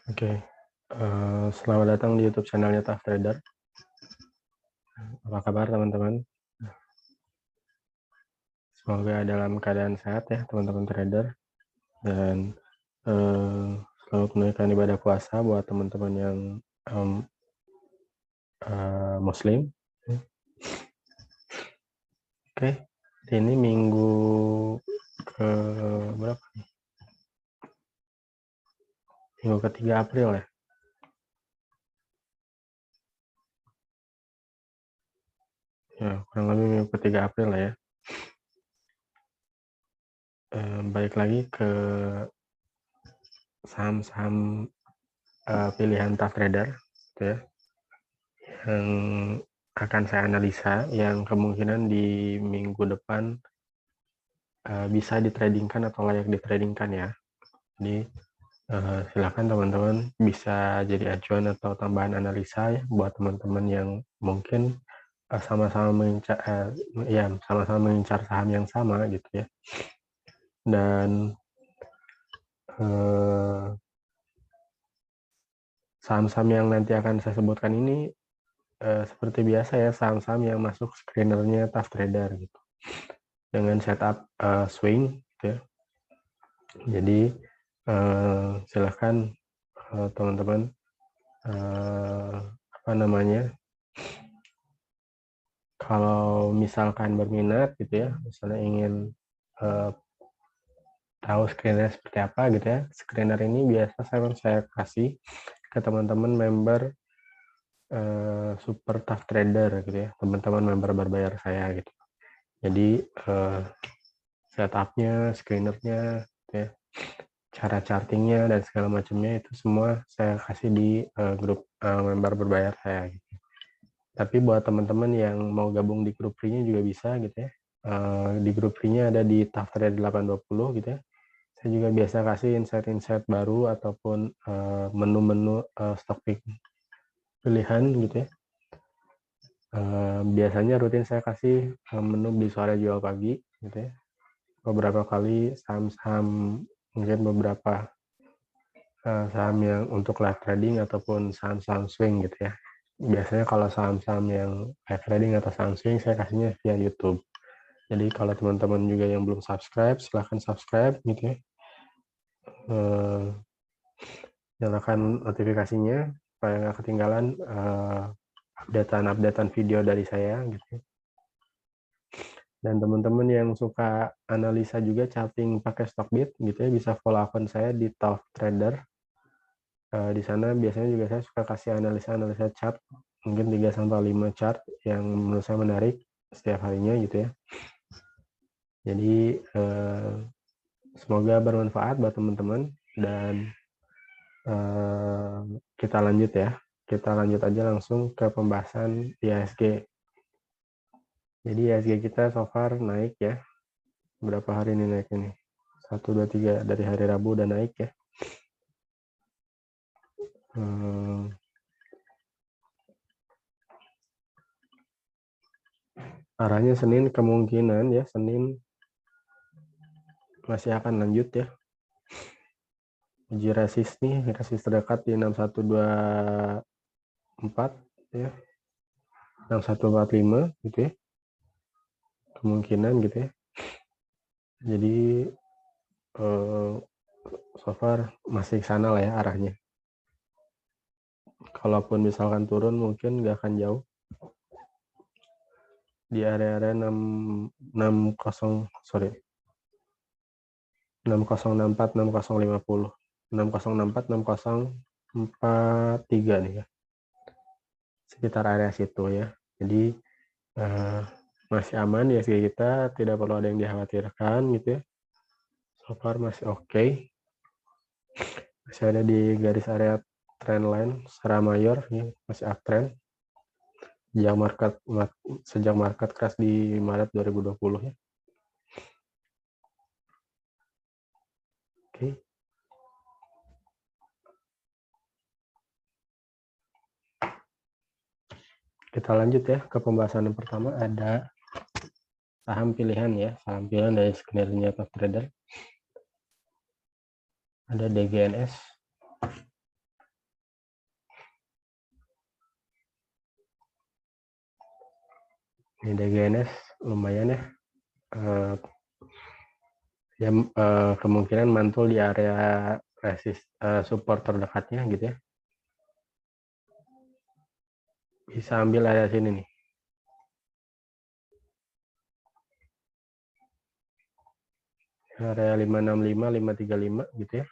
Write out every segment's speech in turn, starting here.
Oke, selamat datang di YouTube channelnya Tough Trader. Apa kabar teman-teman? Semoga dalam keadaan sehat ya teman-teman trader, dan selalu menunaikan ibadah puasa buat teman-teman yang Muslim. Oke, ini minggu ke berapa nih? Minggu ke-3 April ya. Ya, kurang lebih minggu ke-3 April lah ya. Balik lagi ke saham-saham pilihan Tough Trader, gitu ya, yang akan saya analisa, yang kemungkinan di minggu depan bisa ditradingkan atau layak ditradingkan ya. Jadi silakan teman-teman bisa jadi acuan atau tambahan analisa ya buat teman-teman yang mungkin sama-sama mengincar sama-sama mengincar saham yang sama gitu ya. Dan saham-saham yang nanti akan saya sebutkan ini seperti biasa ya, saham-saham yang masuk screenernya Tough Trader gitu, dengan setup swing gitu ya. Jadi silahkan teman-teman kalau misalkan berminat gitu ya, misalnya ingin tahu screener seperti apa gitu ya. Screener ini biasa saya kasih ke teman-teman member Super Tough Trader gitu ya, teman-teman member berbayar saya gitu. Jadi setupnya, screenernya gitu ya, cara chartingnya dan segala macamnya itu semua saya kasih di grup member berbayar saya gitu. Tapi buat teman-teman yang mau gabung di grup free-nya juga bisa gitu ya. Di grup free-nya ada di Tough Trader 820 gitu ya. Saya juga biasa kasih insight-insight baru ataupun menu-menu stock pick pilihan gitu ya. Biasanya rutin saya kasih menu beli sore jual pagi gitu ya. Beberapa kali saham-saham, mungkin beberapa saham yang untuk live trading ataupun saham-saham swing gitu ya. Biasanya kalau saham-saham yang live trading atau saham swing saya kasihnya via YouTube. Jadi kalau teman-teman juga yang belum subscribe, silahkan subscribe gitu ya. Nyalakan notifikasinya supaya nggak ketinggalan updatean video dari saya gitu. Dan teman-teman yang suka analisa juga charting pakai Stockbit gitu ya, bisa follow akun saya di Tough Trader. Di sana biasanya juga saya suka kasih analisa chart, mungkin 3-5 chart yang menurut saya menarik setiap harinya gitu ya. Jadi semoga bermanfaat buat teman-teman, dan kita lanjut ya. Kita lanjut aja langsung ke pembahasan IHSG. Jadi IHSG kita so far naik ya. Berapa hari ini naik ini? 1, 2, 3, dari hari Rabu udah naik ya. Arahnya Senin kemungkinan ya, Senin masih akan lanjut ya. Uji resist nih, resist terdekat di 6124 ya. 6145 gitu ya. Kemungkinan gitu ya. Jadi so far masih ke sana lah ya arahnya. Kalaupun misalkan turun mungkin nggak akan jauh. Di area-area 6064, 6050. 6064, 6043 nih ya. Sekitar area situ ya. Jadi masih aman ya sih, kita tidak perlu ada yang dikhawatirkan gitu ya. So far masih oke. Masih ada di garis area trendline secara mayor ya, masih uptrend. Sejak market crash di Maret 2020 ya. Oke. Kita lanjut ya ke pembahasan yang pertama, ada saham pilihan ya, saham pilihan dari screenernya Tough Trader. Ada DGNS. Ini DGNS lumayan ya. Kemungkinan mantul di area support terdekatnya gitu ya. Bisa ambil area sini nih. Area 565, 535 gitu ya.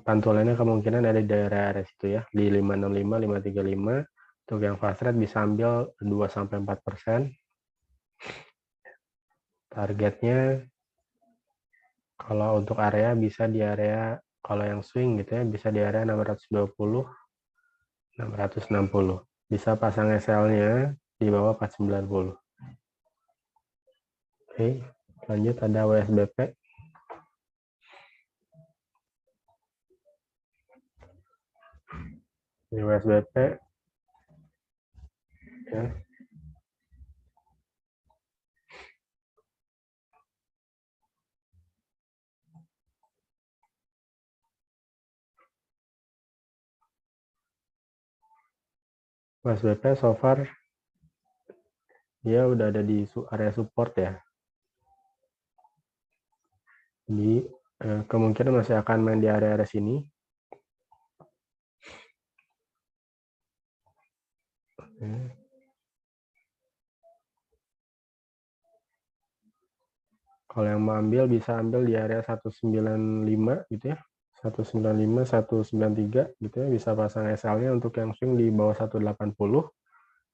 Pantulannya kemungkinan ada di daerah situ ya, di 565, 535. Untuk yang fast rate bisa ambil 2-4%. Targetnya kalau untuk area bisa di area, kalau yang swing gitu ya, bisa di area 620, 660. Bisa pasang SL-nya di bawah 490. Oke, lanjut ada WSBP. Ini WSBP ya. WSBP so far dia udah ada di area support ya. Jadi kemungkinan masih akan main di area sini. Kalau yang mau ambil bisa ambil di area 195 gitu ya. 195, 193 gitu ya. Bisa pasang SL-nya untuk yang swing di bawah 180.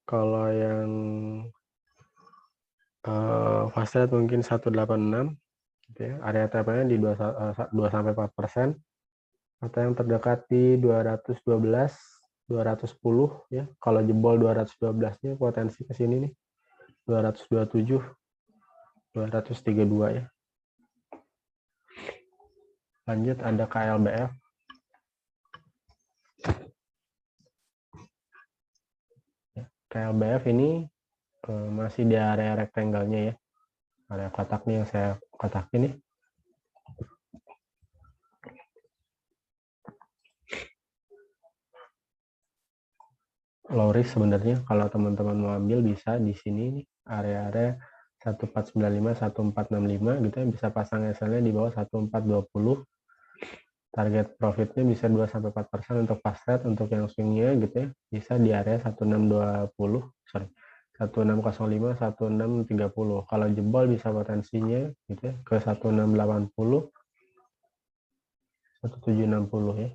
Kalau yang fast rate mungkin 186 gitu ya. Area TP-nya di 2-4%. Atau yang terdekat di 212, 210 ya. Kalau jebol 212-nya potensi ke sini nih. 227, 232 ya. Lanjut ada KLBF. KLBF ini masih di area rectangle-nya ya. Area kotak nih yang saya kotakin nih. Low risk sebenarnya kalau teman-teman mau ambil bisa di sini nih, area-area 1495, 1465 gitu ya, bisa pasang SL-nya di bawah 1420. Target profitnya bisa 2-4% untuk fast rate, untuk yang swingnya gitu ya, bisa di area 1620, sorry, 1605, 1630. Kalau jebol bisa potensinya gitu ya, ke 1680, 1760 ya.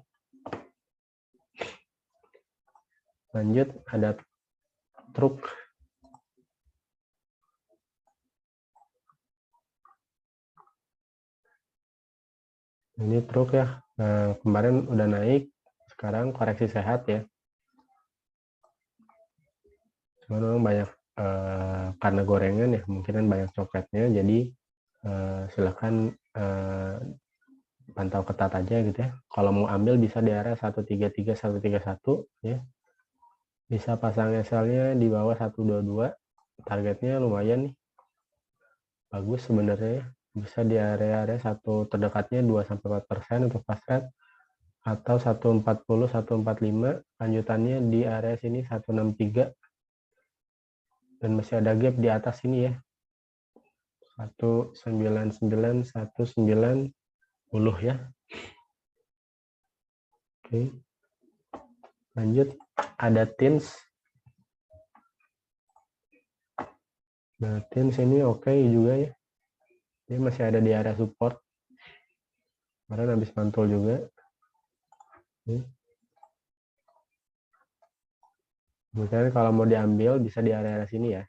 Lanjut ada truk. Ini truk ya. Nah, kemarin udah naik, sekarang koreksi sehat ya. Cuman memang banyak karena gorengan ya, mungkin banyak coklatnya, jadi silakan pantau ketat aja gitu ya. Kalau mau ambil bisa di area 133, 131 ya. Bisa pasang SL-nya di bawah 122. Targetnya lumayan nih. Bagus sebenarnya ya. Bisa di area-area satu terdekatnya 2-4% untuk fast rate, atau 140, 145. Lanjutannya di area sini 163. Dan masih ada gap di atas ini ya. 199, 190 ya. Oke. Lanjut ada TINS. Nah, TINS ini oke juga ya. Dia masih ada di area support. Kemarin habis mantul juga. Kemudian kalau mau diambil bisa di area sini ya.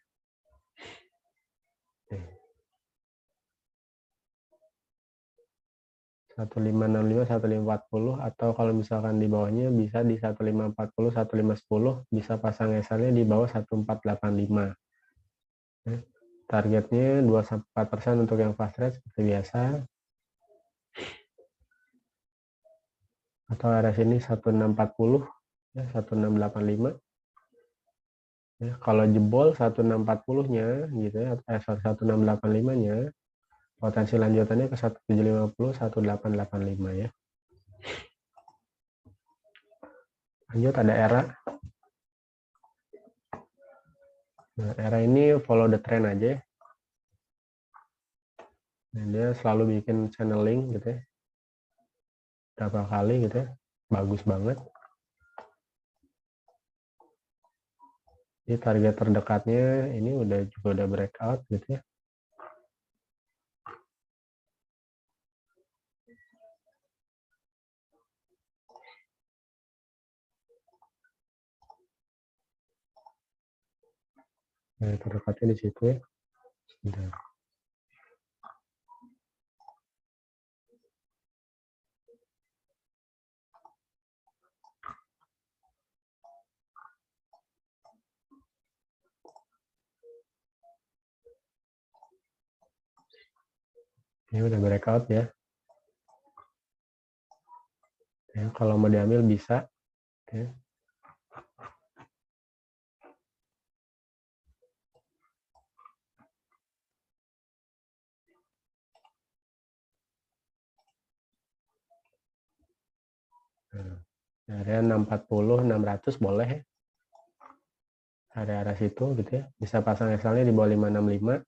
1565, 1540, atau kalau misalkan di bawahnya bisa di 1540, 1510, bisa pasang SL-nya di bawah 1485. Targetnya 2-4% untuk yang fast rate seperti biasa. Atau area sini 1640 ya, 1685. Ya, kalau jebol 1640-nya gitu ya, 1685-nya, potensi lanjutannya ke 1750, 1885 ya. Lanjut ada era. Nah, era ini follow the trend aja ya. Nah, dia selalu bikin channeling gitu ya. Berapa kali gitu ya. Bagus banget. Di target terdekatnya ini juga udah breakout gitu ya. Nah, terdekatnya di situ ya. Sebentar. Ini udah breakout ya. Ya, kalau mau diambil bisa. Ya. Nah, area 640, 600 boleh ya. Area-area situ gitu ya. Bisa pasang SL-nya di bawah 565.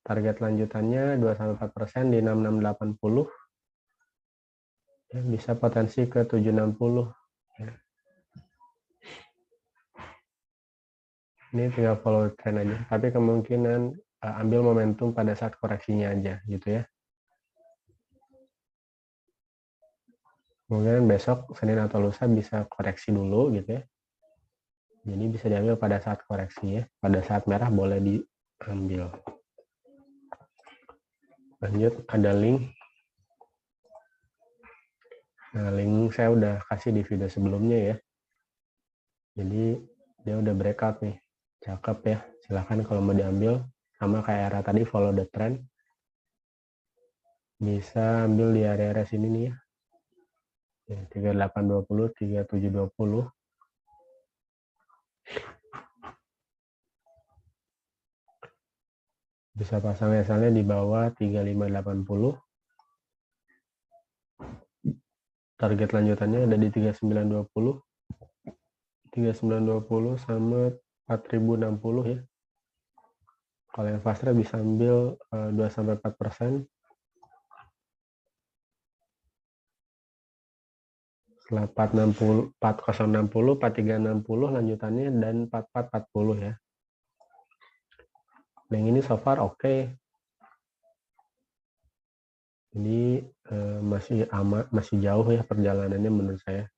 Target lanjutannya 2-4% di 6680. Ya, bisa potensi ke 760. Ya. Ini tinggal follow trend aja. Tapi kemungkinan ambil momentum pada saat koreksinya aja gitu ya. Mungkin besok Senin atau lusa bisa koreksi dulu gitu ya. Jadi bisa diambil pada saat koreksi ya. Pada saat merah boleh diambil. Lanjut ada link. Nah, link saya udah kasih di video sebelumnya ya. Jadi dia udah breakout nih. Cakep ya. Silahkan kalau mau diambil. Sama kayak era tadi follow the trend. Bisa ambil di area-area sini nih ya. 3820, 3720. Bisa pasang SL-nya di bawah 3580. Target lanjutannya ada di 3920. 3920 sama 4060 ya. Kalau yang fast trade bisa ambil 2-4%. Setelah 4060, 4360 lanjutannya dan 4440 ya. Yang ini so far oke. Ini masih jauh ya perjalanannya menurut saya.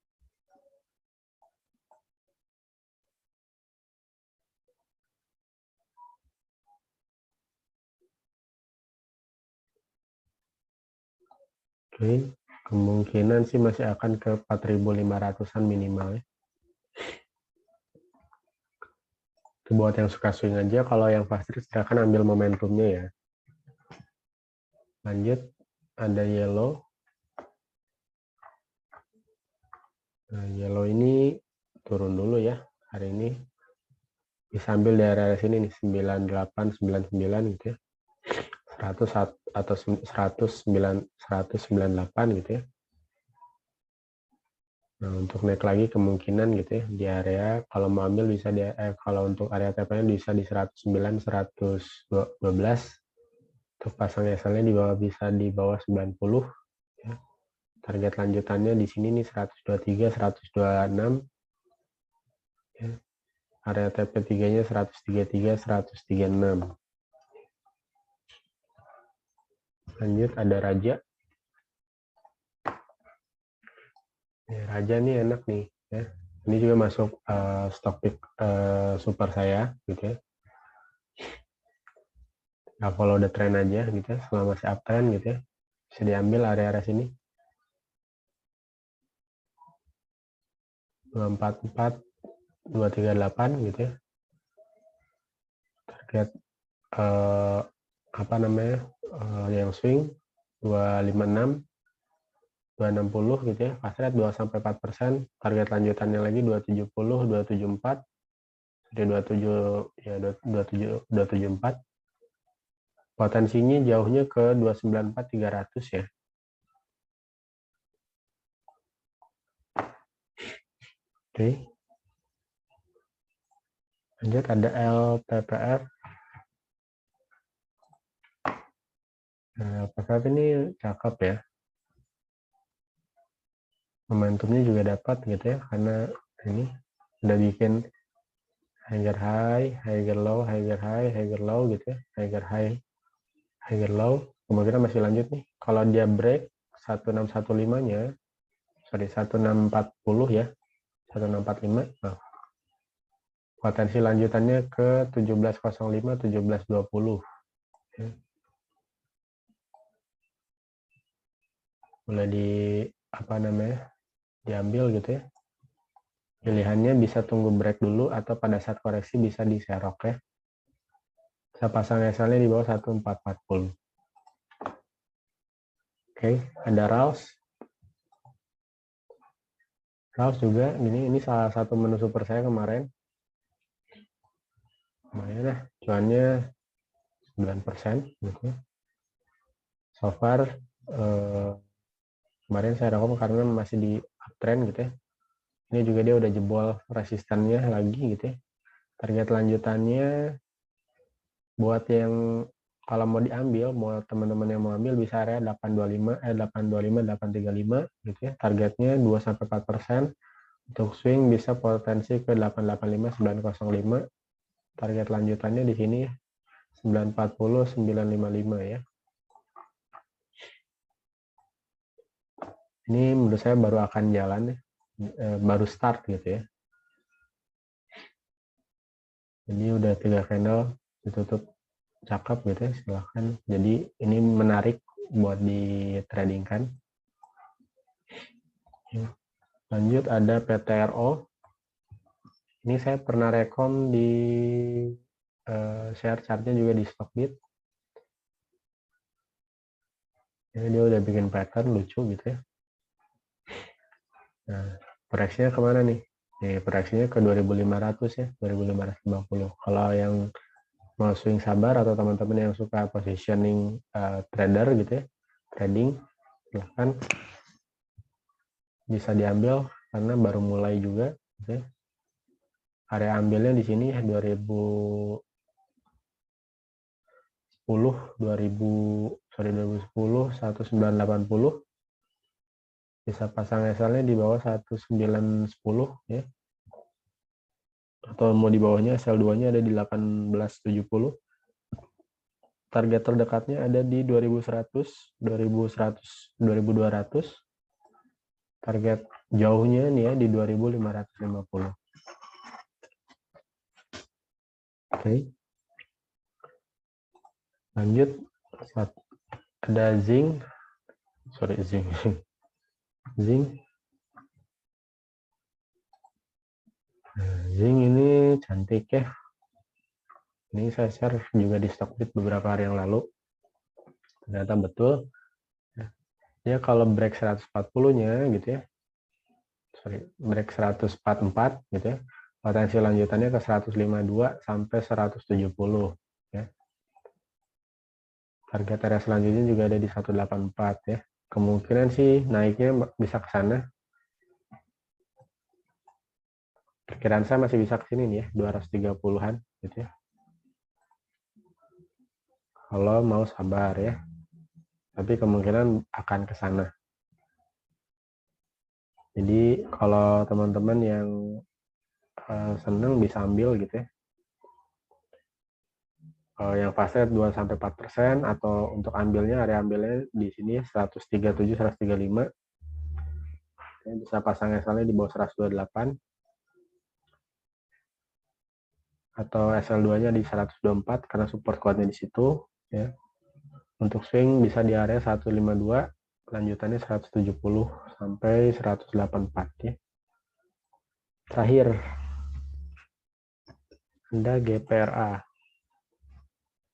Oke, kemungkinan sih masih akan ke 4.500-an minimal ya. Itu buat yang suka swing aja, kalau yang fast trade silakan ambil momentumnya ya. Lanjut, ada yellow. Nah, yellow ini turun dulu ya hari ini. Bisa ambil di area sini nih 9899 gitu ya. 100 atau 198 gitu ya. Nah, untuk naik lagi kemungkinan gitu ya di area kalau mau ambil bisa kalau untuk area TP-nya bisa di 109 112. Untuk pasang SL-nya di bawah bisa di bawah 90 ya. Target lanjutannya di sini nih 123 126 ya. Area TP3-nya 133 136. Lanjut ada Raja. Ya, Raja nih enak nih ya. Ini juga masuk stock pick super saya gitu ya. Nah, follow the trend aja gitu ya. Selama masih uptrend gitu ya. Bisa diambil area-area sini. 244 238 gitu ya. Target apa namanya? Yang swing 256 260 gitu ya. Fast rate 2-4%. Target lanjutannya lagi 270 274 dari 27 ya 27 274. Potensinya jauhnya ke 294 300 ya. Oke. Lanjut ada LPPF. Nah, LPPF ini cakep ya. Momentumnya juga dapat gitu ya, karena ini udah bikin higher high, higher low, higher high, higher low gitu ya, higher high, higher low. Kemungkinan masih lanjut nih. Kalau dia break 1615-nya, sorry 1640 ya, 1645. Nah, potensi lanjutannya ke 1705, 1720. Ya. Mulai di apa namanya? Diambil gitu ya. Pilihannya bisa tunggu break dulu atau pada saat koreksi bisa diserok ya. Saya pasang SL-nya di bawah 1440. Oke, ada RALS. RALS juga ini salah satu menu super saya kemarin. Lumayan lah, cuannya 9% gitu. So far kemarin saya rekom karena masih di uptrend gitu ya. Ini juga dia udah jebol resistannya lagi gitu ya. Target lanjutannya buat yang kalau mau diambil, mau teman-teman yang mau ambil bisa area 825, 835 gitu ya. Targetnya 2-4%. Untuk swing bisa potensi ke 885, 905. Target lanjutannya di sini 940, 955 ya. Ini menurut saya baru akan jalan ya. Baru start gitu ya. Jadi udah 3 candle ditutup cakep gitu ya, silahkan. Jadi ini menarik buat di trading kan. Lanjut ada PTRO. Ini saya pernah rekom di share chartnya juga di Stockbit. Ini dia udah bikin pattern lucu gitu ya. Nah, proyeksinya kemana nih? Nih, proyeksinya ke 2500 ya, 2550. Kalau yang mau swing sabar atau teman-teman yang suka positioning trader gitu ya, trading, silahkan bisa diambil karena baru mulai juga gitu ya. Area ambilnya di sini ya 2010, 1980 bisa pasang SL-nya di bawah 1910 ya. Atau mau di bawahnya SL2-nya ada di 1870. Target terdekatnya ada di 2100, 2100, 2200. Target jauhnya nih ya di 2550. Oke. Lanjut ada zinc. Zinc. Zinc ini cantik ya. Ini saya share juga di Stockbit beberapa hari yang lalu. Ternyata betul. Ya kalau break 140-nya gitu ya. Break 144 gitu ya. Potensi lanjutannya ke 152 sampai 170 ya. Target area selanjutnya juga ada di 184 ya. Kemungkinan sih naiknya bisa ke sana. Perkiraan saya masih bisa ke sini nih ya, 230-an gitu ya. Kalau mau sabar ya. Tapi kemungkinan akan ke sana. Jadi kalau teman-teman yang seneng bisa ambil gitu ya. Yang fase 2-4% atau untuk ambilnya area ambilnya di sini 137, 135. Ya, bisa pasang SL-nya di bawah 128 atau SL2-nya di 124 karena support kuatnya di situ ya. Untuk swing bisa di area 152, lanjutannya 170 sampai 184 ya. Terakhir ada GPRA.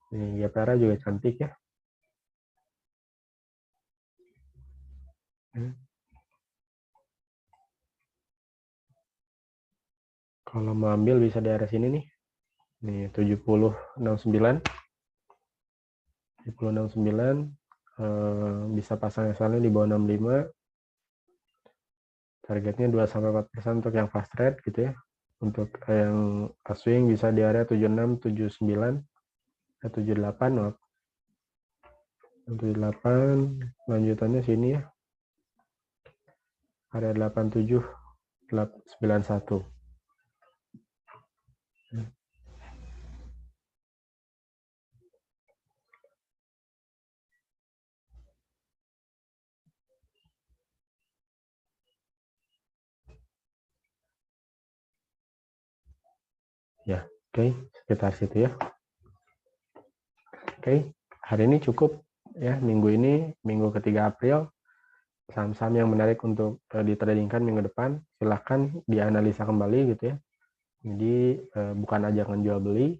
Ini GPRA juga cantik ya. Kalau mau ambil bisa di area sini nih. Nih 7069. 7069 bisa pasang SL-nya di bawah 65. Targetnya 2-4% untuk yang fast trade gitu ya. Untuk yang swing bisa di area 76, 79, 78, maaf. 78, lanjutannya sini ya. Area 87, 91. Ya, oke, sekitar situ ya. Oke, hari ini cukup ya, minggu ini, minggu ketiga April, saham-saham yang menarik untuk ditradingkan minggu depan, silahkan dianalisa kembali gitu ya. Jadi bukan ajakan jual beli,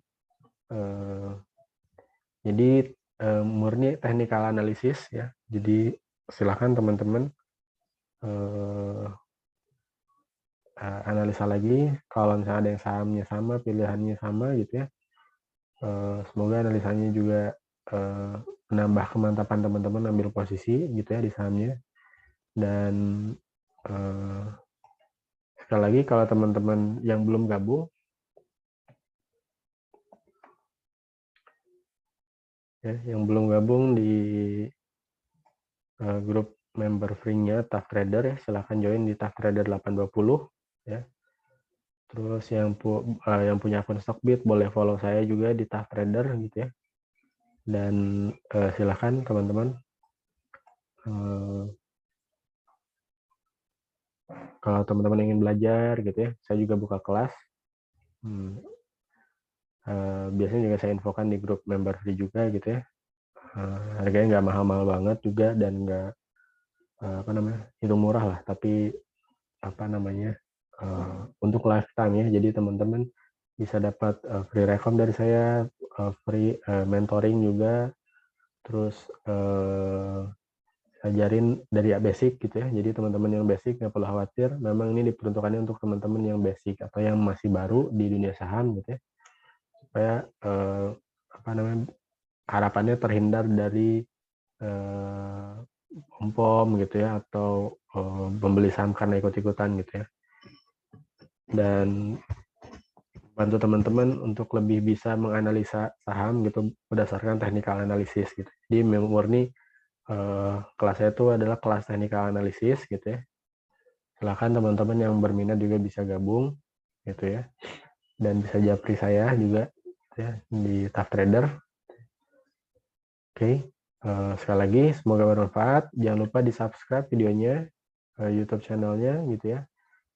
jadi murni technical analysis ya. Jadi silahkan teman-teman analisa lagi, kalau misalnya ada yang sahamnya sama, pilihannya sama gitu ya. Semoga analisanya juga menambah kemantapan teman-teman ambil posisi gitu ya di sahamnya. Dan sekali lagi kalau teman-teman yang belum gabung ya, yang belum gabung di grup member free-nya Tough Trader ya, silahkan join di Tough Trader 820 ya. Terus yang punya akun Stockbit boleh follow saya juga di Tough Trader gitu ya. Dan silahkan teman-teman kalau teman-teman ingin belajar gitu ya, saya juga buka kelas. Biasanya juga saya infokan di grup member free juga gitu ya. Harganya nggak mahal-mahal banget juga dan nggak itu murah lah, tapi untuk lifetime ya. Jadi teman-teman bisa dapat free rekom dari saya, free mentoring juga, terus ajarin dari basic gitu ya. Jadi teman-teman yang basic nggak perlu khawatir, memang ini diperuntukannya untuk teman-teman yang basic atau yang masih baru di dunia saham gitu ya, supaya harapannya terhindar dari pom gitu ya, atau membeli saham karena ikut-ikutan gitu ya. Dan bantu teman-teman untuk lebih bisa menganalisa saham gitu berdasarkan technical analysis gitu. Jadi murni kelasnya itu adalah kelas technical analysis gitu ya. Silahkan teman-teman yang berminat juga bisa gabung gitu ya. Dan bisa japri saya juga gitu ya, di Tough Trader. Oke. Sekali lagi semoga bermanfaat. Jangan lupa di subscribe videonya, YouTube channelnya gitu ya.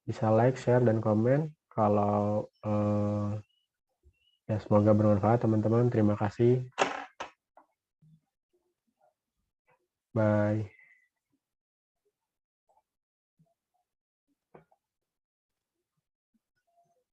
Bisa like, share, dan komen. Kalau ya semoga bermanfaat teman-teman. Terima kasih. Bye.